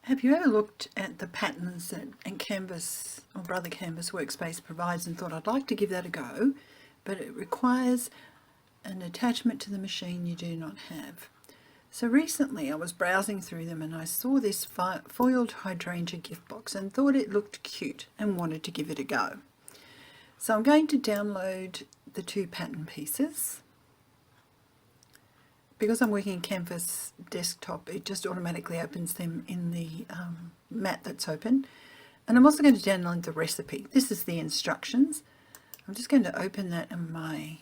Have you ever looked at the patterns that Canvas or Brother Canvas Workspace provides and thought, I'd like to give that a go, but it requires an attachment to the machine you do not have? So recently I was browsing through them and I saw this foiled hydrangea gift box and thought it looked cute and wanted to give it a go. So I'm going to download the two pattern pieces. Because I'm working in Canvas desktop, it just automatically opens them in the mat that's open. And I'm also going to download the recipe. This is the instructions. I'm just going to open that in my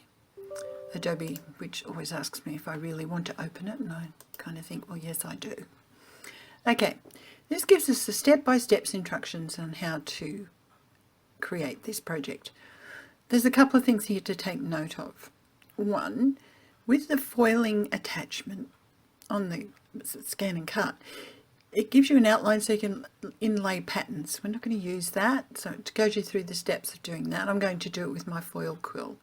Adobe, which always asks me if I really want to open it, and I kind of think, well, yes, I do. Okay, this gives us the step-by-step instructions on how to create this project. There's a couple of things here to take note of. One, with the foiling attachment on the ScanNcut, it gives you an outline so you can inlay patterns. We're not going to use that, so it goes you through the steps of doing that. I'm going to do it with my Foil Quill.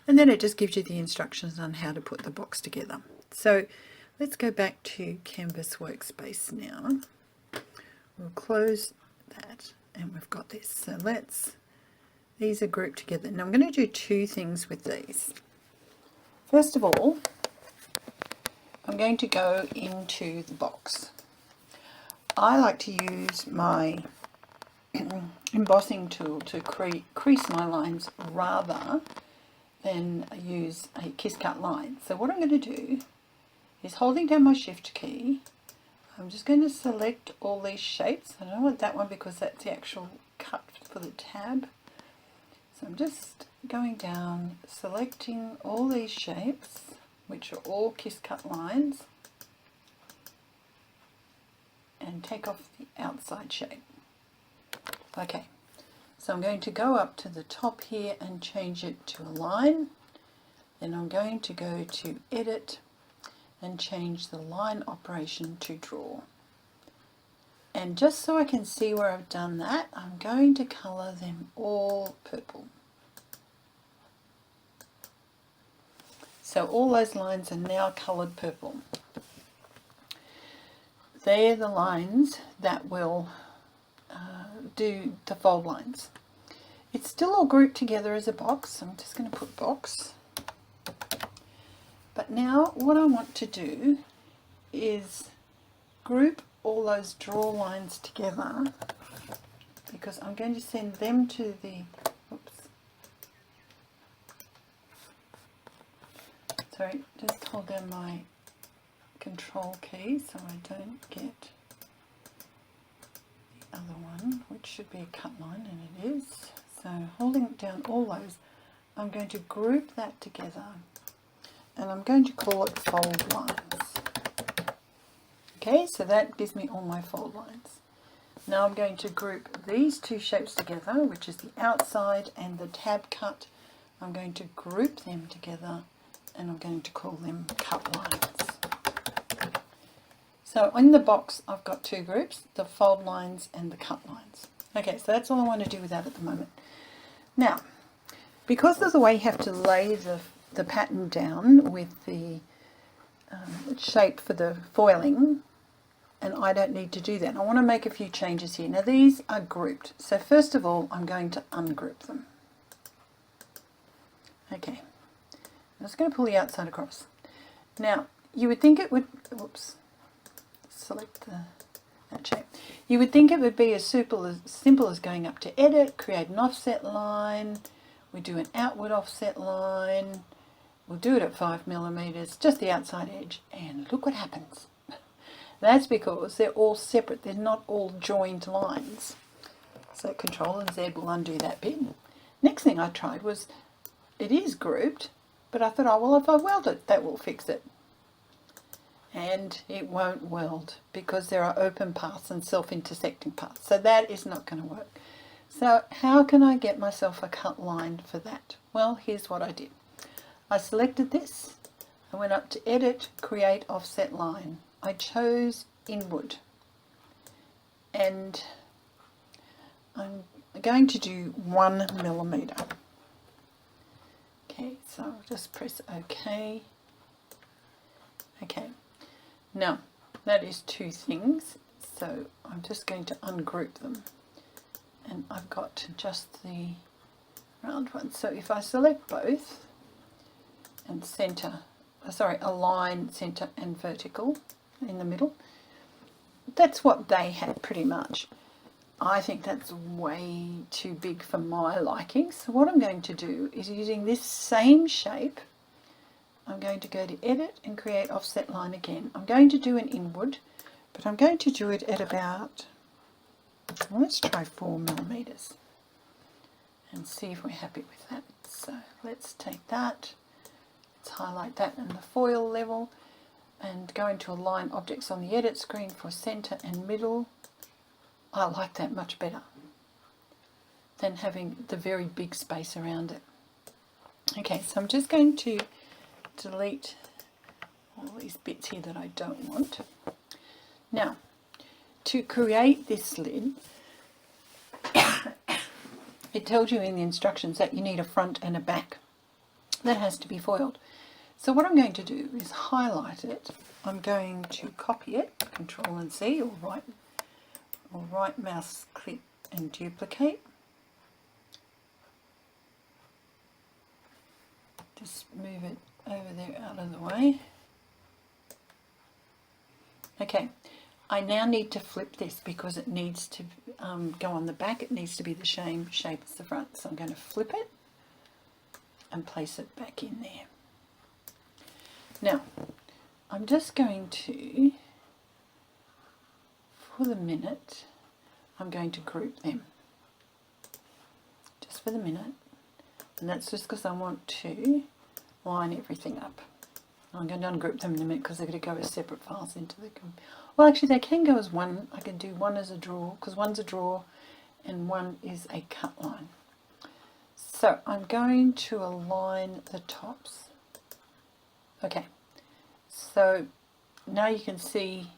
And then it just gives you the instructions on how to put the box together. So let's go back to Canvas Workspace now. We'll close that and we've got this. So these are grouped together. Now I'm going to do two things with these. First of all, I'm going to go into the box. I like to use my embossing tool to crease my lines rather than use a kiss cut line. So what I'm going to do is, holding down my shift key, I'm just going to select all these shapes. I don't want that one because that's the actual cut for the tab. So I'm just going down, selecting all these shapes, which are all kiss cut lines, and take off the outside shape. Okay, so I'm going to go up to the top here and change it to a line. Then I'm going to go to Edit and change the line operation to Draw. And just so I can see where I've done that, I'm going to colour them all purple. So all those lines are now coloured purple. They're the lines that will do the fold lines. It's still all grouped together as a box, so I'm just going to put box. But now what I want to do is group all those draw lines together, because I'm going to send them to the, sorry, just hold down my control key so I don't get the other one, which should be a cut line, and it is. So holding down all those, I'm going to group that together and I'm going to call it fold lines. Okay, so that gives me all my fold lines. Now I'm going to group these two shapes together, which is the outside and the tab cut. I'm going to group them together and I'm going to call them cut lines. So in the box I've got two groups, the fold lines and the cut lines. Okay, so that's all I want to do with that at the moment. Now, because of the way you have to lay the pattern down with the shape for the foiling, and I don't need to do that, I want to make a few changes here. Now these are grouped, so first of all I'm going to ungroup them. Okay, I'm just going to pull the outside across. Now you would think it would, whoops, select that shape. You would think it would be as simple as going up to Edit, create an offset line, we do an outward offset line, we'll do it at 5mm, just the outside edge, and look what happens. That's because they're all separate, they're not all joined lines. So Control and Z will undo that bit. Next thing I tried was, it is grouped, but I thought, oh well, if I weld it, that will fix it. And it won't weld because there are open paths and self-intersecting paths. So that is not going to work. So how can I get myself a cut line for that? Well, here's what I did. I selected this, I went up to Edit, Create Offset Line. I chose Inward. And I'm going to do 1mm. Okay, so I'll just press OK. Okay. Now, that is two things. So I'm just going to ungroup them, and I've got just the round one. So if I select both and center, align, center and vertical in the middle, that's what they had pretty much. I think that's way too big for my liking. So what I'm going to do is, using this same shape, I'm going to go to edit and create offset line again. I'm going to do an inward, but I'm going to do it at about, let's try 4 millimeters and see if we're happy with that. So let's take that, let's highlight that in the foil level and go into align objects on the edit screen for center and middle. I like that much better than having the very big space around it. Okay, so I'm just going to delete all these bits here that I don't want. Now, to create this lid, it tells you in the instructions that you need a front and a back. That has to be foiled. So what I'm going to do is highlight it. I'm going to copy it, Control and C, or right mouse click and duplicate. Just move it over there out of the way. Okay, I now need to flip this because it needs to go on the back. It needs to be the same shape as the front. So I'm going to flip it and place it back in there. Now, I'm just going to, for the minute, I'm going to group them. Just for the minute. And that's just because I want to line everything up. I'm going to ungroup them in a minute because they're going to go as separate files into the... Well, actually, they can go as one. I can do one as a draw, because one's a draw and one is a cut line. So I'm going to align the tops. Okay, so now you can see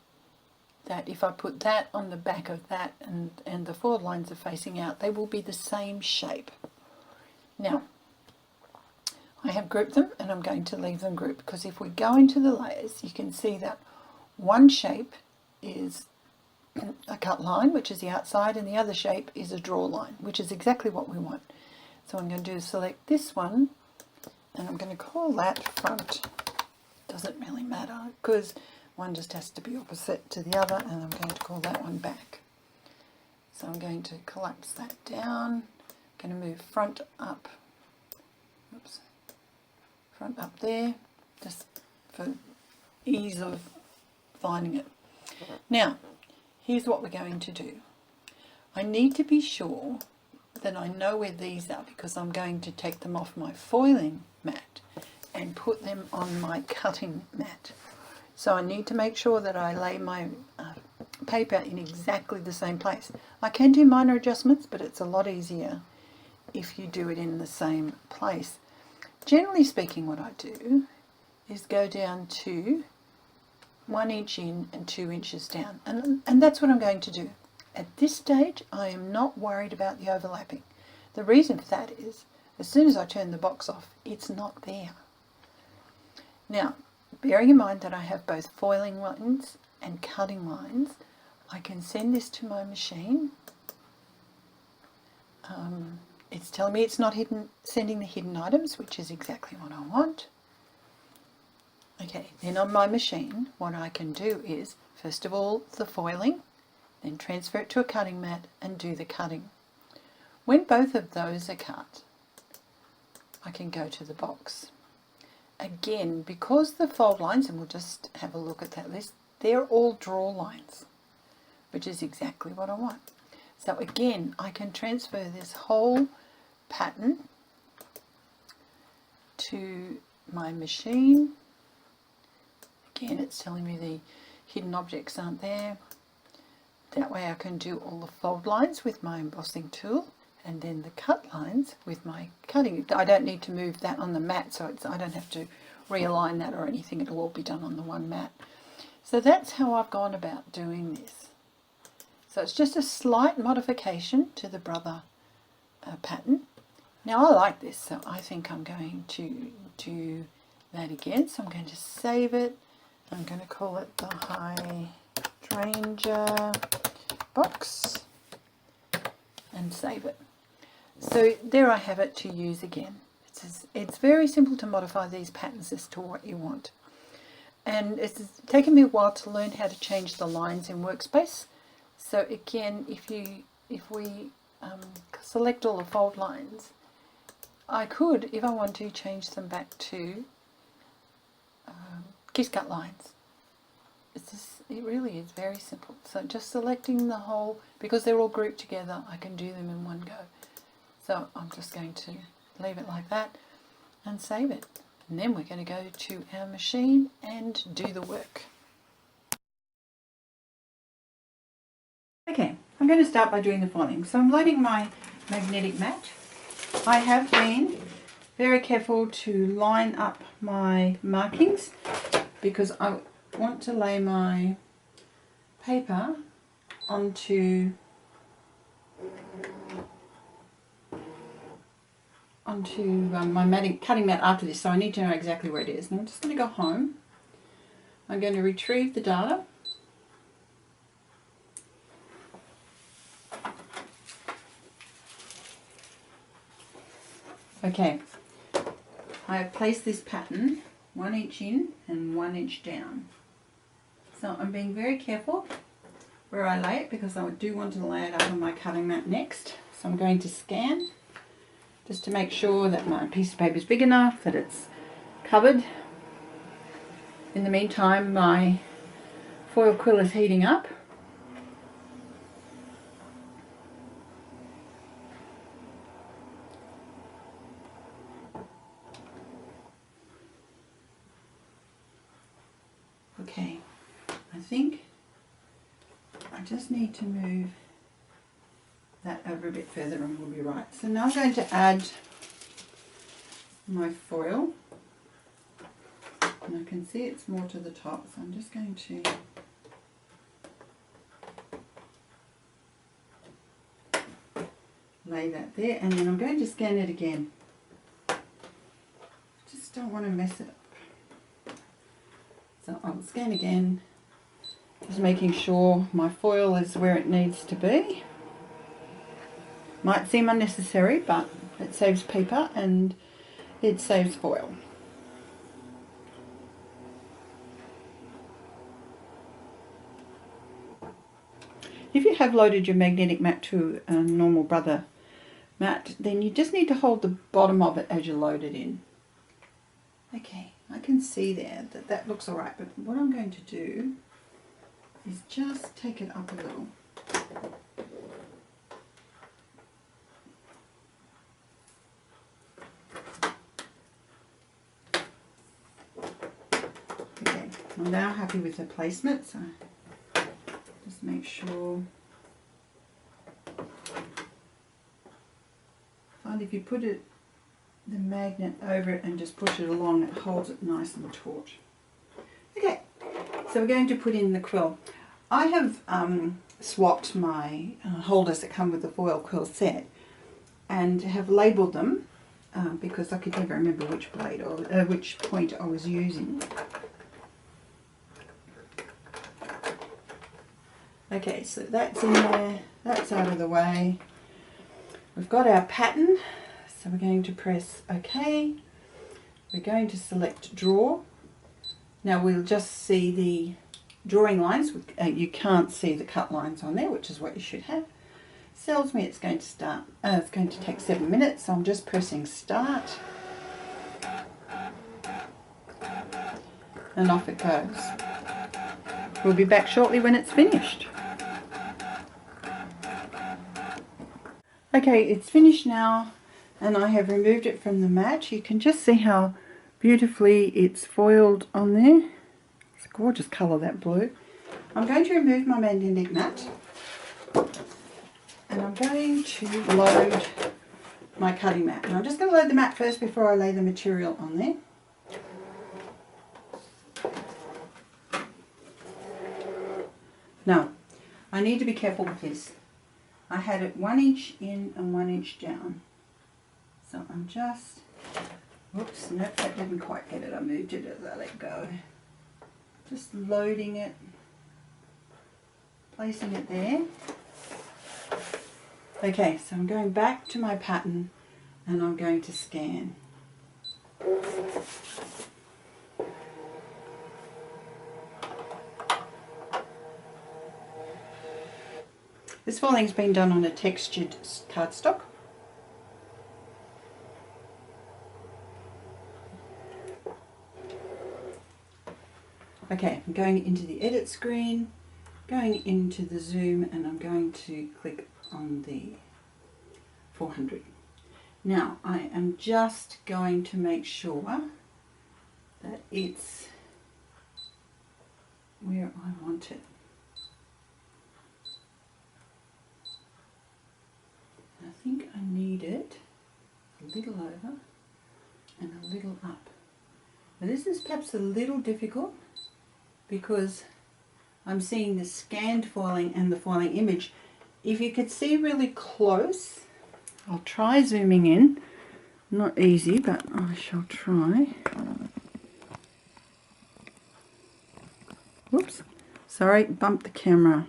that if I put that on the back of that and the forward lines are facing out, they will be the same shape. Now, I have grouped them and I'm going to leave them grouped, because if we go into the layers, you can see that one shape is a cut line, which is the outside, and the other shape is a draw line, which is exactly what we want. So I'm going to do is select this one, and I'm going to call that front. Doesn't really matter, because one just has to be opposite to the other, and I'm going to call that one back. So I'm going to collapse that down. I'm going to move front up. Oops. Front up there, just for ease of finding it. Now, here's what we're going to do. I need to be sure that I know where these are, because I'm going to take them off my foiling mat and put them on my cutting mat. So I need to make sure that I lay my paper in exactly the same place. I can do minor adjustments, but it's a lot easier if you do it in the same place. Generally speaking, what I do is go down to 1 inch in and 2 inches down, and that's what I'm going to do. At this stage, I am not worried about the overlapping. The reason for that is, as soon as I turn the box off, it's not there. Now, bearing in mind that I have both foiling lines and cutting lines, I can send this to my machine. It's telling me it's not sending the hidden items, which is exactly what I want. Okay, then on my machine, what I can do is, first of all, the foiling, then transfer it to a cutting mat and do the cutting. When both of those are cut, I can go to the box. Again, because the fold lines, and we'll just have a look at that list, they're all draw lines, which is exactly what I want. So again, I can transfer this whole pattern to my machine. Again, it's telling me the hidden objects aren't there. That way I can do all the fold lines with my embossing tool, and then the cut lines with my cutting. I don't need to move that on the mat, so I don't have to realign that or anything. It'll all be done on the one mat. So that's how I've gone about doing this. So it's just a slight modification to the brother pattern. Now I like this, so I think I'm going to do that again. So I'm going to save it. I'm going to call it the high Ranger box and save it. So there I have it to use again. It's very simple to modify these patterns as to what you want. And it's taken me a while to learn how to change the lines in Workspace. So again, if we select all the fold lines, I could, if I want to, change them back to kiss cut lines. It really is very simple. So just selecting the whole, because they're all grouped together, I can do them in one go. So I'm just going to leave it like that and save it. And then we're going to go to our machine and do the work. Okay, I'm going to start by doing the foiling. So I'm loading my magnetic mat. I have been very careful to line up my markings because I want to lay my paper onto my cutting mat after this, so I need to know exactly where it is. And I'm just going to go home. I'm going to retrieve the data. Okay, I have placed this pattern 1 inch in and 1 inch down. So I'm being very careful where I lay it because I do want to lay it up on my cutting mat next. So I'm going to scan just to make sure that my piece of paper is big enough, that it's covered. In the meantime, my foil quill is heating up. Okay, I think I just need to move that over a bit further and we'll be right. So now I'm going to add my foil, and I can see it's more to the top, so I'm just going to lay that there, and then I'm going to scan it again. Just don't want to mess it up. So I'll scan again, just making sure my foil is where it needs to be. Might seem unnecessary, but it saves paper and it saves foil. If you have loaded your magnetic mat to a normal brother mat, then you just need to hold the bottom of it as you load it in. Okay, I can see there that that looks alright, but what I'm going to do is just take it up a little. Okay, I'm now happy with the placement, so just make sure. Find if you put the magnet over it and just push it along, it holds it nice and taut. Okay, so we're going to put in the quill. I have swapped my holders that come with the Foil Quill set and have labelled them because I could never remember which blade or which point I was using. Okay, so that's in there, that's out of the way. We've got our pattern, so we're going to press OK. We're going to select Draw. Now we'll just see the drawing lines. You can't see the cut lines on there, which is what you should have. Tells me it's going to start. It's going to take 7 minutes, so I'm just pressing Start. And off it goes. We'll be back shortly when it's finished. Okay, it's finished now, and I have removed it from the mat. You can just see how beautifully it's foiled on there. It's a gorgeous colour, that blue. I'm going to remove my magnetic mat, and I'm going to load my cutting mat. And I'm just going to load the mat first before I lay the material on there. Now, I need to be careful with this. I had it 1 inch in and 1 inch down. So I'm just, whoops, nope, that didn't quite get it. I moved it as I let go. Just loading it placing it there. Okay, so I'm going back to my pattern and I'm going to scan. This foiling's been done on a textured cardstock. Okay, I'm going into the edit screen, going into the zoom, and I'm going to click on the 400. Now I am just going to make sure that it's where I want it. I think I need it a little over and a little up. Now this is perhaps a little difficult because I'm seeing the scanned foiling and the foiling image. If you could see really close, I'll try zooming in. Not easy, but I shall try. Whoops, sorry, bumped the camera.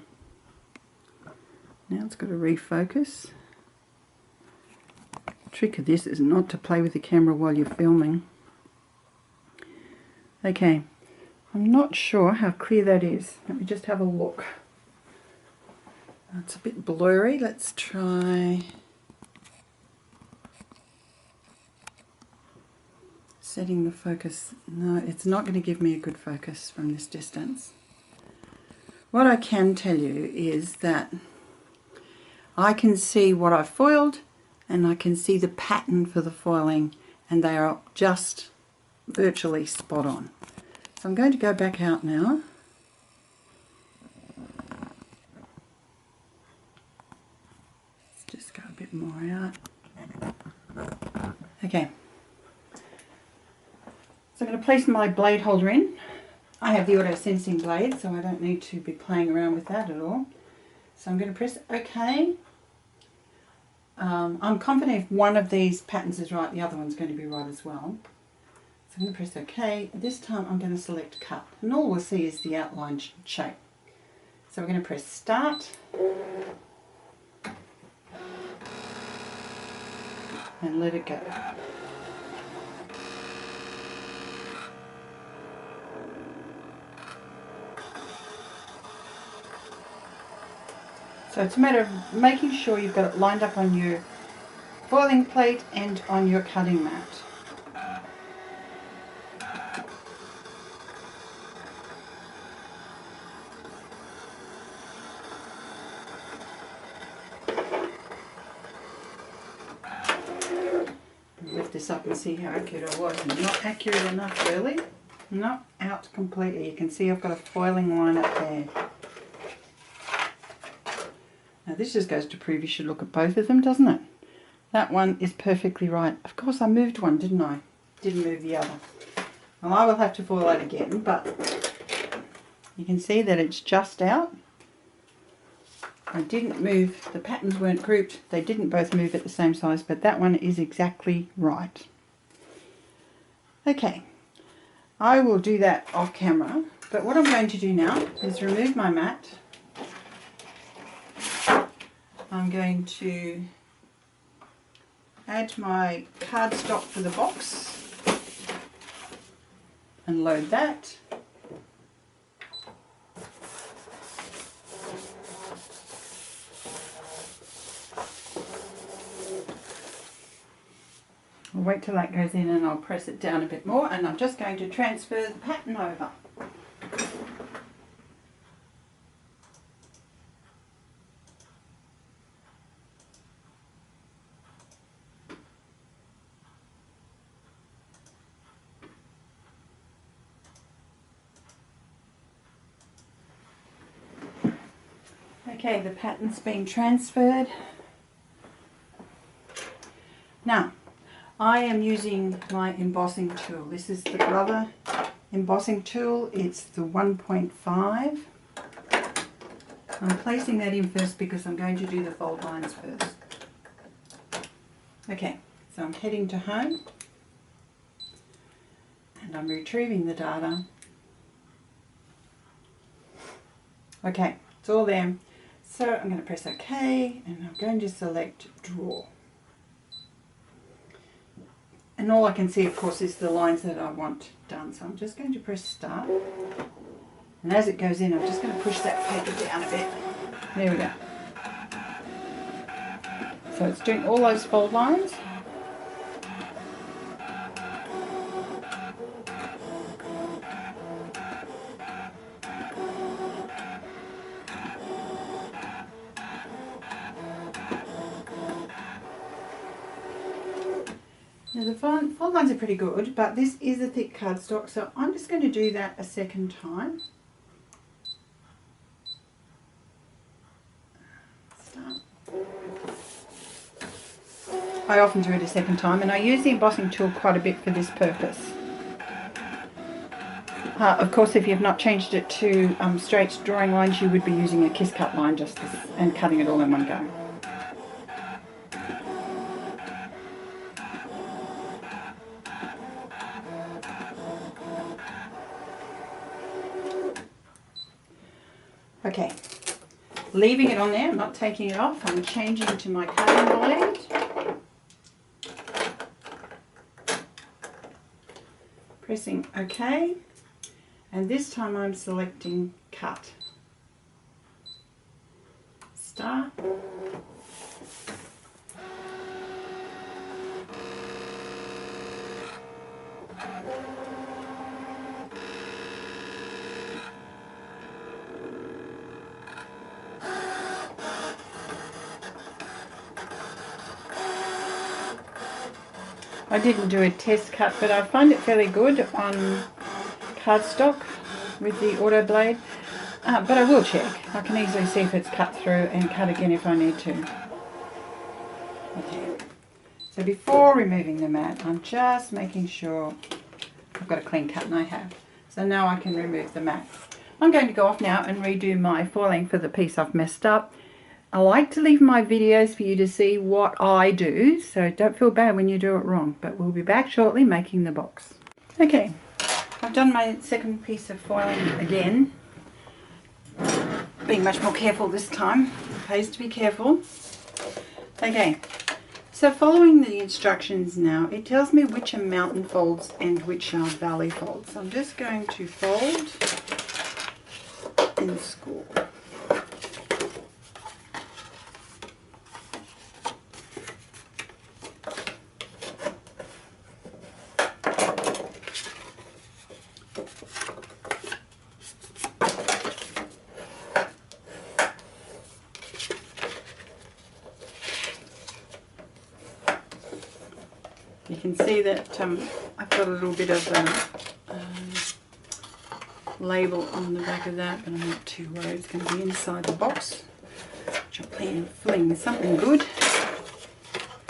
Now it's got to refocus. The trick of this is not to play with the camera while you're filming. Okay, I'm not sure how clear that is. Let me just have a look. It's a bit blurry. Let's try setting the focus. No, it's not going to give me a good focus from this distance. What I can tell you is that I can see what I've foiled and I can see the pattern for the foiling, and they are just virtually spot on. So I'm going to go back out now. Let's just go a bit more out. Okay. So I'm going to place my blade holder in. I have the auto sensing blade, so I don't need to be playing around with that at all. So I'm going to press OK. I'm confident if one of these patterns is right, the other one's going to be right as well. So I'm going to press OK. This time I'm going to select cut, and all we'll see is the outline shape. So we're going to press start and let it go. So it's a matter of making sure you've got it lined up on your foiling plate and on your cutting mat. Lift this up and see how accurate I was. Not accurate enough really. Not out completely. You can see I've got a foiling line up there. Now this just goes to prove you should look at both of them, doesn't it? That one is perfectly right. Of course I moved one, didn't I? Didn't move the other. Well, I will have to foil that again, but you can see that it's just out. I didn't move, the patterns weren't grouped, they didn't both move at the same size, but that one is exactly right. Okay, I will do that off camera, but what I'm going to do now is remove my mat. I'm going to add my cardstock for the box and load that. I'll wait till that goes in and I'll press it down a bit more, and I'm just going to transfer the pattern over. Okay, the pattern's been transferred. Now, I am using my embossing tool. This is the Glover embossing tool. It's the 1.5. I'm placing that in first because I'm going to do the fold lines first. Okay, so I'm heading to home and I'm retrieving the data. Okay, it's all there. So I'm going to press OK, and I'm going to select Draw. And all I can see, of course, is the lines that I want done. So I'm just going to press Start. And as it goes in, I'm just going to push that paper down a bit. There we go. So it's doing all those fold lines. Now the fold lines are pretty good, but this is a thick cardstock, so I'm just going to do that a second time. I often do it a second time, and I use the embossing tool quite a bit for this purpose. Of course, if you've not changed it to straight drawing lines, you would be using a kiss cut line and cutting it all in one go. Okay, leaving it on there, I'm not taking it off, I'm changing to my cutting blade. Pressing OK, and this time I'm selecting Cut. Star. I didn't do a test cut, but I find it fairly good on cardstock with the auto blade, but I will check. I can easily see if it's cut through and cut again if I need to. Okay. So before removing the mat, I'm just making sure I've got a clean cut, and I have. So now I can remove the mat. I'm going to go off now and redo my foiling for the piece I've messed up. I like to leave my videos for you to see what I do, so don't feel bad when you do it wrong, but we'll be back shortly making the box. Okay, I've done my second piece of foiling again, being much more careful this time. It pays to be careful. Okay, so following the instructions now, it tells me which are mountain folds and which are valley folds. So I'm just going to fold and score. You can see that I've got a little bit of label on the back of that, but I'm not too worried. It's going to be inside the box, which I'm filling with something good.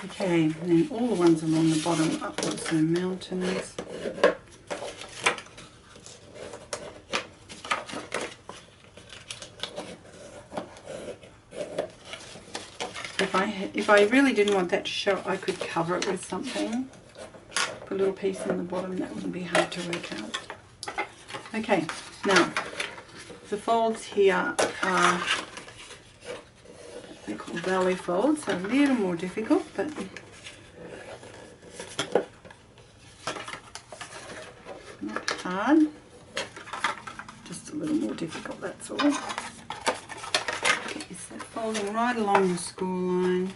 Okay, and then all the ones along the bottom are also mountains. If I really didn't want that to show, I could cover it with something. Put a little piece in the bottom, that wouldn't be hard to work out. Okay, now the folds here are, they're called valley folds, so a little more difficult, but not hard, just a little more difficult, that's all. Is that folding right along the score line.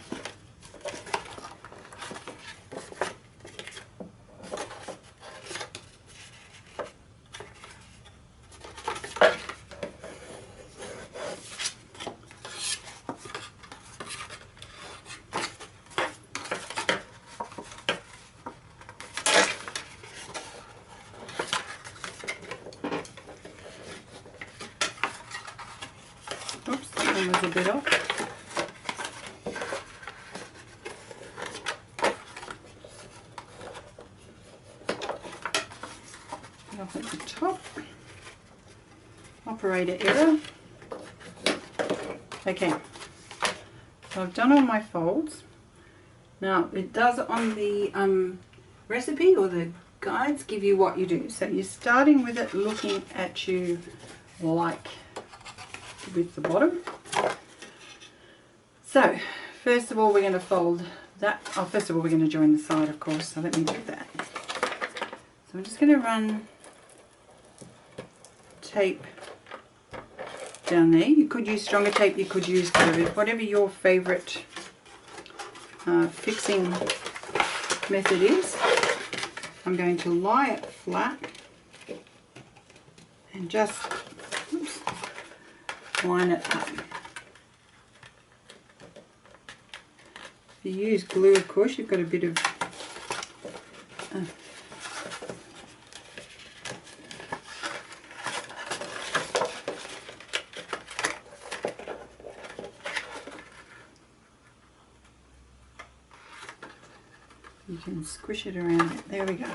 Oops, that one was a bit off. Off at the top. Operator error. Okay, so I've done all my folds. Now it does on the recipe or the guides give you what you do. So you're starting with it looking at you like with the bottom. So first of all we're going to fold that. Oh, first of all we're going to join the side, of course, so let me do that. So I'm just going to run tape down there. You could use stronger tape, you could use curved, whatever your favourite fixing method is. I'm going to lie it flat and just line it up. If you use glue, of course, you've got a bit of you can squish it around it. There we go.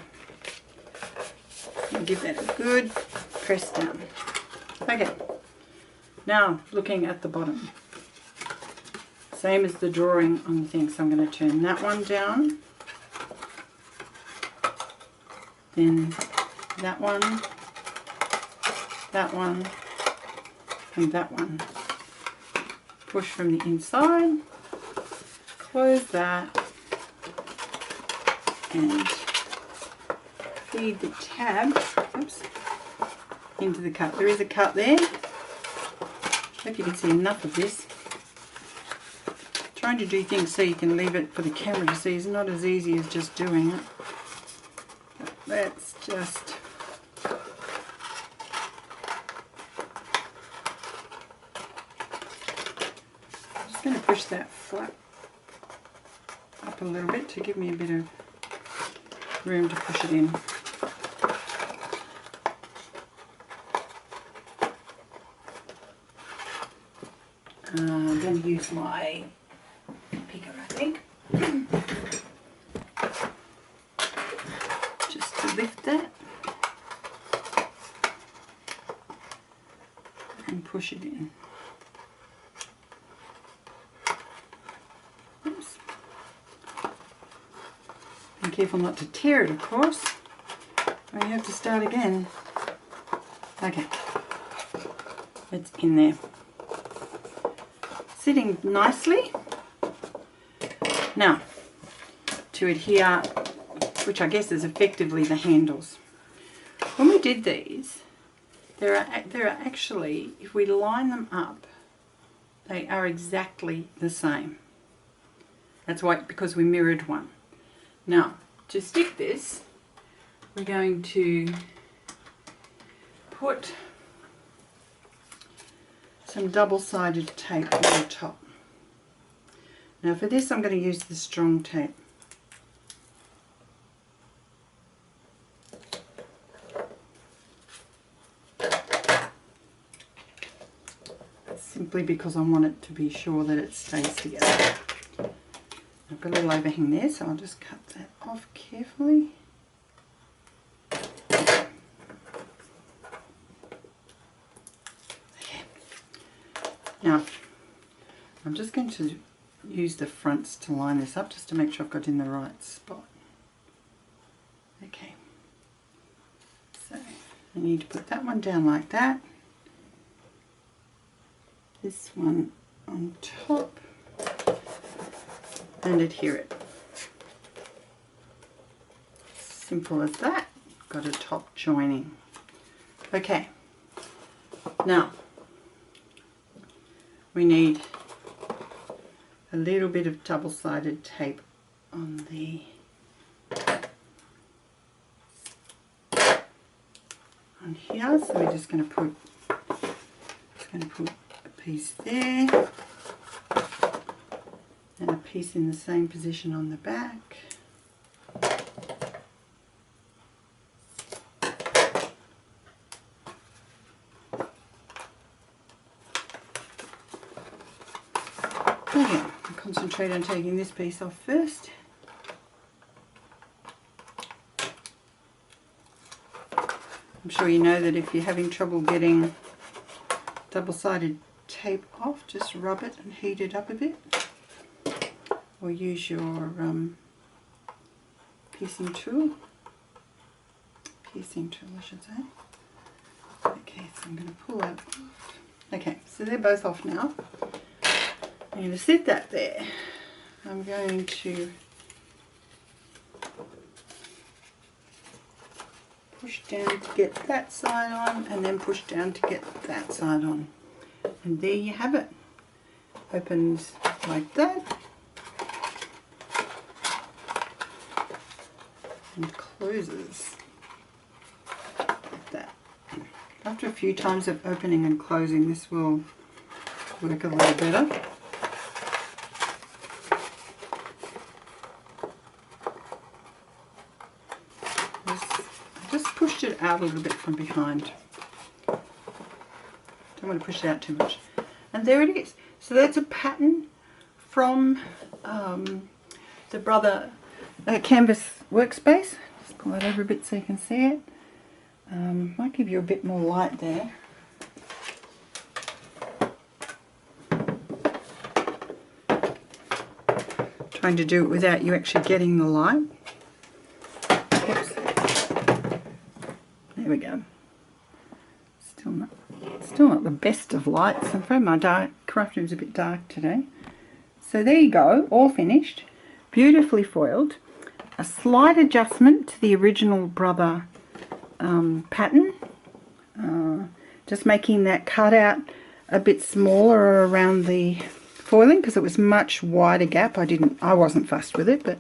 And give that a good press down. Okay, now looking at the bottom. Same as the drawing on the thing, so I'm going to turn that one down, then that one, and that one. Push from the inside, close that, and feed the tab into the cut. There is a cut there. Hope you can see enough of this. Trying to do things so you can leave it for the camera to see is not as easy as just doing it. But let's just going to push that flap up a little bit to give me a bit of room to push it in. I'm going to use my picker, I think, just to lift that and push it in. Oops. Be careful not to tear it, of course, or you have to start again. Okay, it's in there, sitting nicely. Now, to adhere, which I guess is effectively the handles. When we did these, there are actually, if we line them up, they are exactly the same. That's why, because we mirrored one. Now, to stick this, we're going to put some double-sided tape on the top. Now for this I'm going to use the strong tape. Simply because I want it to be sure that it stays together. I've got a little overhang there, so I'll just cut that off carefully. Okay. Now I'm just going to use the fronts to line this up just to make sure I've got in the right spot. Okay, so I need to put that one down like that, this one on top, and adhere it. Simple as that. Got a top joining. Okay, now we need a little bit of double-sided tape on the here, so we're just going to put a piece there and a piece in the same position on the back. Okay, I'll concentrate on taking this piece off first. I'm sure you know that if you're having trouble getting double-sided tape off, just rub it and heat it up a bit, or use your piecing tool I should say. Okay, so I'm going to pull that off. Okay, so they're both off now. I'm going to set that there. I'm going to push down to get that side on, and then push down to get that side on. And there you have it. Opens like that and closes like that. After a few times of opening and closing, this will work a little better. I just pushed it out a little bit from behind. Don't want to push it out too much. And there it is. So that's a pattern from the Brother Canvas Workspace. Just pull that over a bit so you can see it. Might give you a bit more light there. Trying to do it without you actually getting the light. Oops. There we go. Still not the best of lights. I'm afraid my craft room's a bit dark today. So there you go, all finished, beautifully foiled. A slight adjustment to the original Brother pattern, just making that cutout a bit smaller around the foiling because it was much wider gap. I wasn't fussed with it, but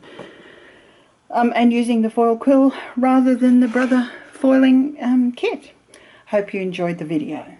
and using the foil quill rather than the Brother foiling kit. Hope you enjoyed the video.